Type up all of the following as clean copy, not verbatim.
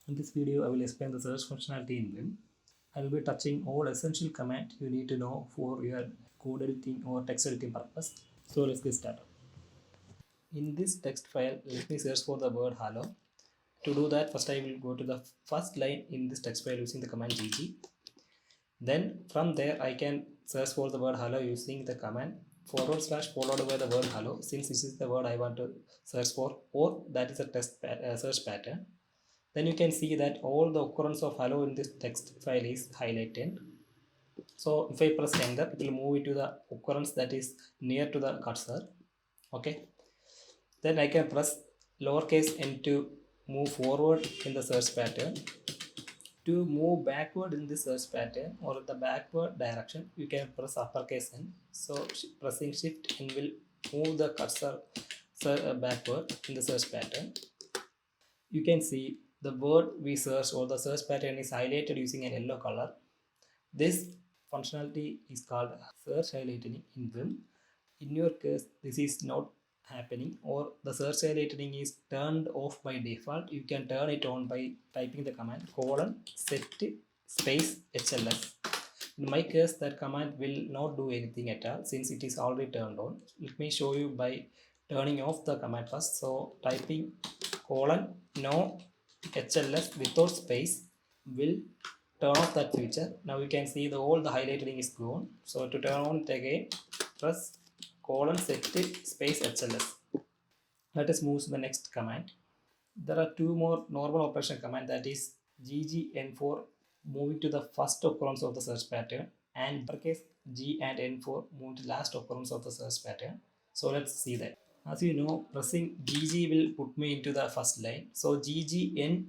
In this video, I will explain the search functionality in Vim. I will be touching all essential commands you need to know for your code editing or text editing purpose. So let's get started. In this text file, let me search for the word hello. To do that, first I will go to the first line in this text file using the command gg. Then from there, I can search for the word hello using the command / followed by the word hello, since this is the word I want to search for, or that is a search pattern. Then you can see that all the occurrence of hello in this text file is highlighted. So if I press enter, it will move it to the occurrence that is near to the cursor. Okay. Then I can press lowercase n to move forward in the search pattern. To move backward in the search pattern or the backward direction, you can press uppercase n. So pressing shift n will move the cursor backward in the search pattern. You can see the word we search or the search pattern is highlighted using an yellow color. This functionality is called search highlighting in Vim. In your case, this is not happening, or the search highlighting is turned off by default. You can turn it on by typing the command set space hls. In my case, that command will not do anything at all since it is already turned on. Let me show you by turning off the command first. So typing no hls without space will turn off that feature. Now you can see all the highlighting is gone. So to turn on it again, press set space hls. Let us move to the next command. There are two more normal operation command, that is ggn for moving to the first occurrence of the search pattern and uppercase G and N for moving to the last occurrence of the search pattern. So let's see that. As you know, pressing GG will put me into the first line. So GGN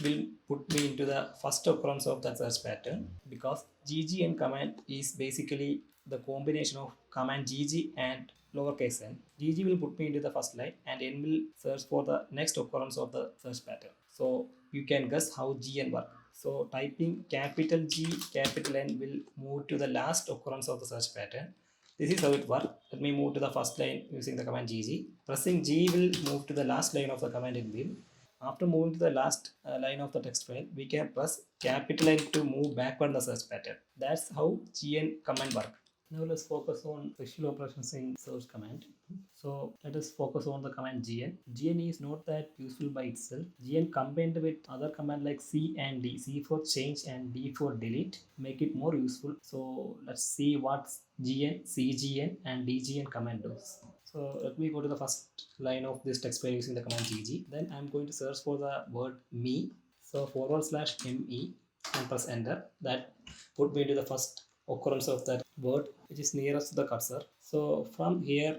will put me into the first occurrence of the search pattern, because GGN command is basically the combination of command GG and lowercase n. GG will put me into the first line and N will search for the next occurrence of the search pattern. So you can guess how GN works. So typing capital G, capital N will move to the last occurrence of the search pattern. This is how it works. Let me move to the first line using the command GG. Pressing G will move to the last line of the command in Vim. After moving to the last line of the text file, we can press capital N to move backward the search pattern. That's how GN command works. Now let's focus on special operations in search command. So let us focus on the command gn. Gn is not that useful by itself. Gn combined with other command like c and d, c for change and d for delete, make it more useful. So let's see what gn, cgn and dgn command does. So let me go to the first line of this text file using the command gg. Then I'm going to search for the word me. So /me and press enter. That put me to the first occurrence of that word which is nearest to the cursor. So from here,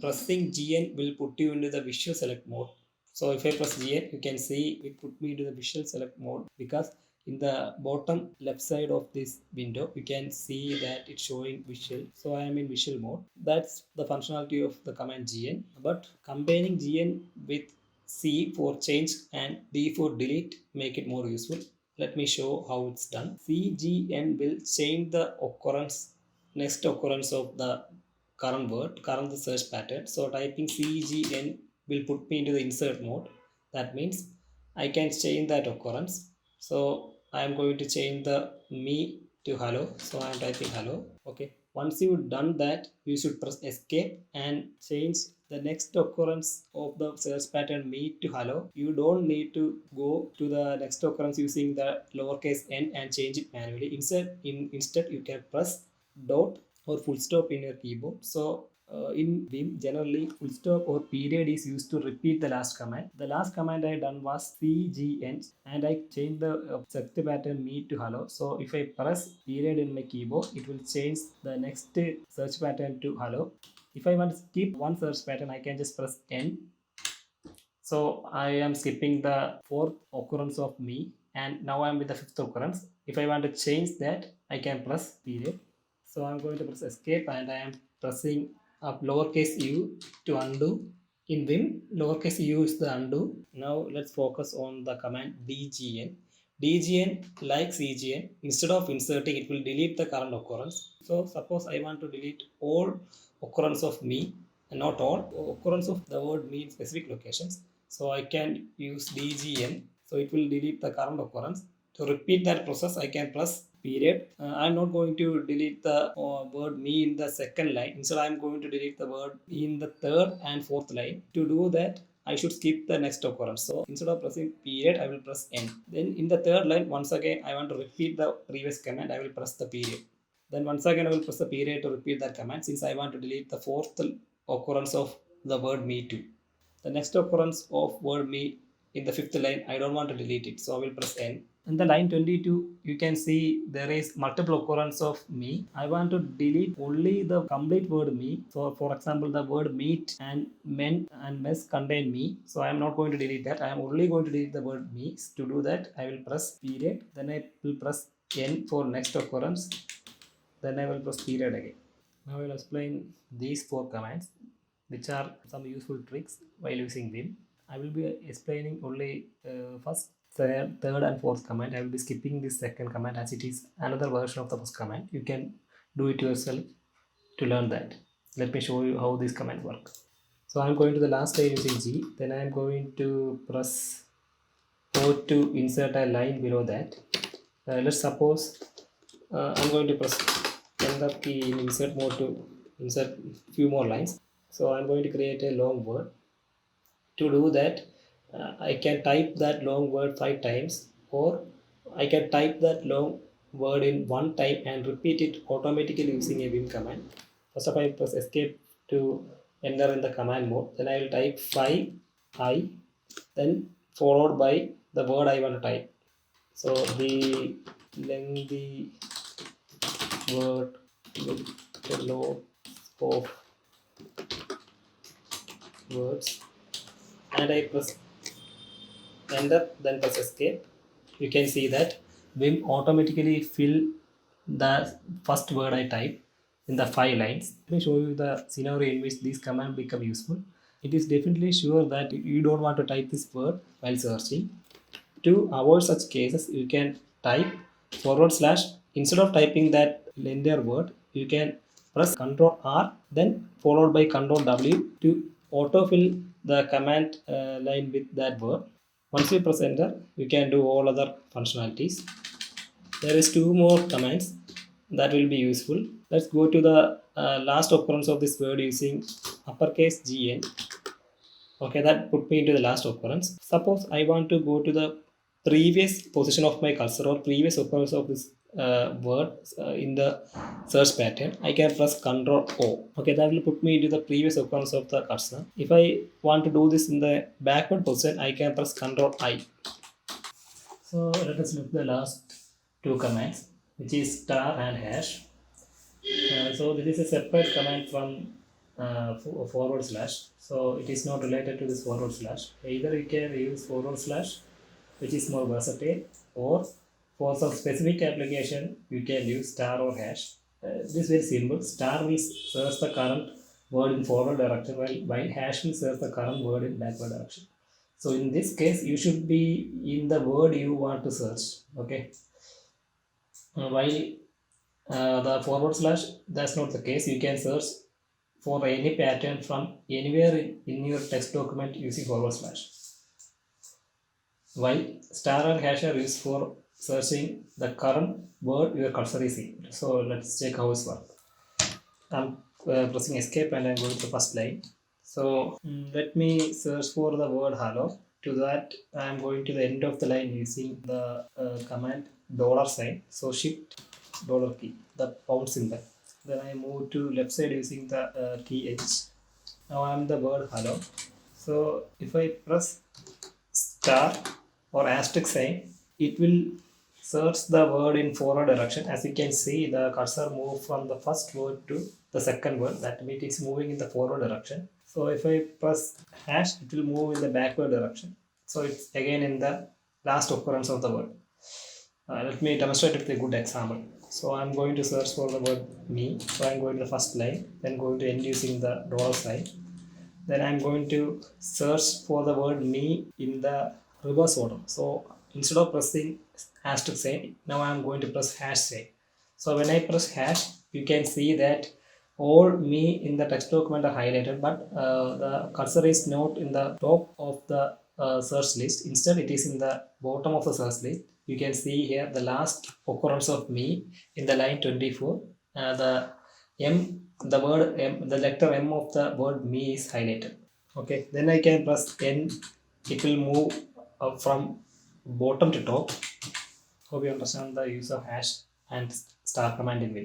pressing gn will put you into the visual select mode. So if I press gn, you can see it put me into the visual select mode, because in the bottom left side of this window you can see that it's showing visual. So I am in visual mode. That's the functionality of the command gn. But combining gn with c for change and d for delete make it more useful. Let me show how it's done. cgn will change the next occurrence of the current search pattern. So typing cgn will put me into the insert mode. That means I can change that occurrence. So I am going to change the me to hello. So I am typing hello. Okay. Once you've done that, you should press escape and change the next occurrence of the search pattern me to hello. You don't need to go to the next occurrence using the lowercase n and change it manually. Instead you can press dot or full stop in your keyboard. So in Vim, generally full stop or period is used to repeat the last command. The last command I done was cgn and I changed the search pattern me to hello. So if I press period in my keyboard, it will change the next search pattern to hello. If I want to skip one search pattern, I can just press N. So I am skipping the fourth occurrence of me, and now I am with the fifth occurrence. If I want to change that, I can press period. So I'm going to press escape and I am pressing up lowercase u to undo. In Vim, lowercase u is the undo. Now let's focus on the command dgn. dgn, like cgn, instead of inserting, it will delete the current occurrence. So suppose I want to delete all occurrence of me, and not all occurrence of the word me in specific locations. So I can use dgn. So it will delete the current occurrence. To repeat that process, I can press period. I'm not going to delete the word me in the second line. Instead, I'm going to delete the word in the third and fourth line. To do that, I should skip the next occurrence. So instead of pressing period, I will press N. Then in the third line, once again, I want to repeat the previous command. I will press the period. Then once again, I will press the period to repeat that command, since I want to delete the fourth occurrence of the word me too. The next occurrence of word me in the fifth line, I don't want to delete it, so I will press N. In the line 22, you can see there is multiple occurrence of me. I want to delete only the complete word me. So for example, the word meet and men and mess contain me. So I am not going to delete that. I am only going to delete the word me. To do that, I will press period. Then I will press N for next occurrence. Then I will press period again. Now I will explain these 4 commands, which are some useful tricks while using Vim. I will be explaining only first, third and fourth command. I will be skipping this second command as it is another version of the first command. You can do it yourself to learn that. Let me show you how these commands work. So I am going to the last line using G. Then I am going to press O to insert a line below that. Let's suppose I'm going to press enter key in insert mode to insert few more lines. So I'm going to create a long word. To do that, I can type that long word 5 times, or I can type that long word in one time and repeat it automatically using a Vim command. First of all, I press escape to enter in the command mode. Then I will type 5I, then followed by the word I want to type. So the lengthy word with a lot of words, and I press enter, then press escape. You can see that Vim automatically fill the first word I type in the 5 lines. Let me show you the scenario in which these commands become useful. It is definitely sure that you don't want to type this word while searching. To avoid such cases, you can type / instead of typing that entire word, you can press Ctrl R, then followed by Ctrl W to autofill the command line with that word. Once you press enter, you can do all other functionalities. There is 2 more commands that will be useful. Let's go to the last occurrence of this word using uppercase GN. Okay, that put me into the last occurrence. Suppose I want to go to the previous position of my cursor or previous occurrence of this word in the search pattern. I can press Ctrl O. Okay, that will put me into the previous occurrence of the cursor. If I want to do this in the backward position, I can press Ctrl I. So let us look at the last 2 commands, which is star and hash. So this is a separate command from /. So it is not related to this /. Either you can use /, which is more versatile, or for some specific application you can use star or hash. This is very simple. Star will search the current word in forward direction, while hash will search the current word in backward direction. So in this case, you should be in the word you want to search. Okay. While the /, that's not the case. You can search for any pattern from anywhere in your text document using /. While star and hash are used for searching the current word your cursor is in. So let's check how it works. I'm pressing escape and I'm going to the first line. So let me search for the word hello. To that, I'm going to the end of the line using the command $sign. So shift $key, the pound symbol. Then I move to left side using the key H. Now I'm the word hello. So if I press star or asterisk sign, it will search the word in forward direction. As you can see, the cursor moved from the first word to the second word. That means it's moving in the forward direction. So if I press hash, it will move in the backward direction. So it's again in the last occurrence of the word. Let me demonstrate it with a good example. So I'm going to search for the word me. So I'm going to the first line, then going to end using the $sign. Then I'm going to search for the word me in the reverse order. So instead of pressing asterisk sign, now I'm going to press hash sign. So when I press hash, you can see that all me in the text document are highlighted, but the cursor is not in the top of the search list. Instead, it is in the bottom of the search list. You can see here the last occurrence of me in the line 24. The word M, the letter M of the word me is highlighted. Okay, then I can press N. It will move from bottom to top. Hope you understand the use of hash and star command in Vim.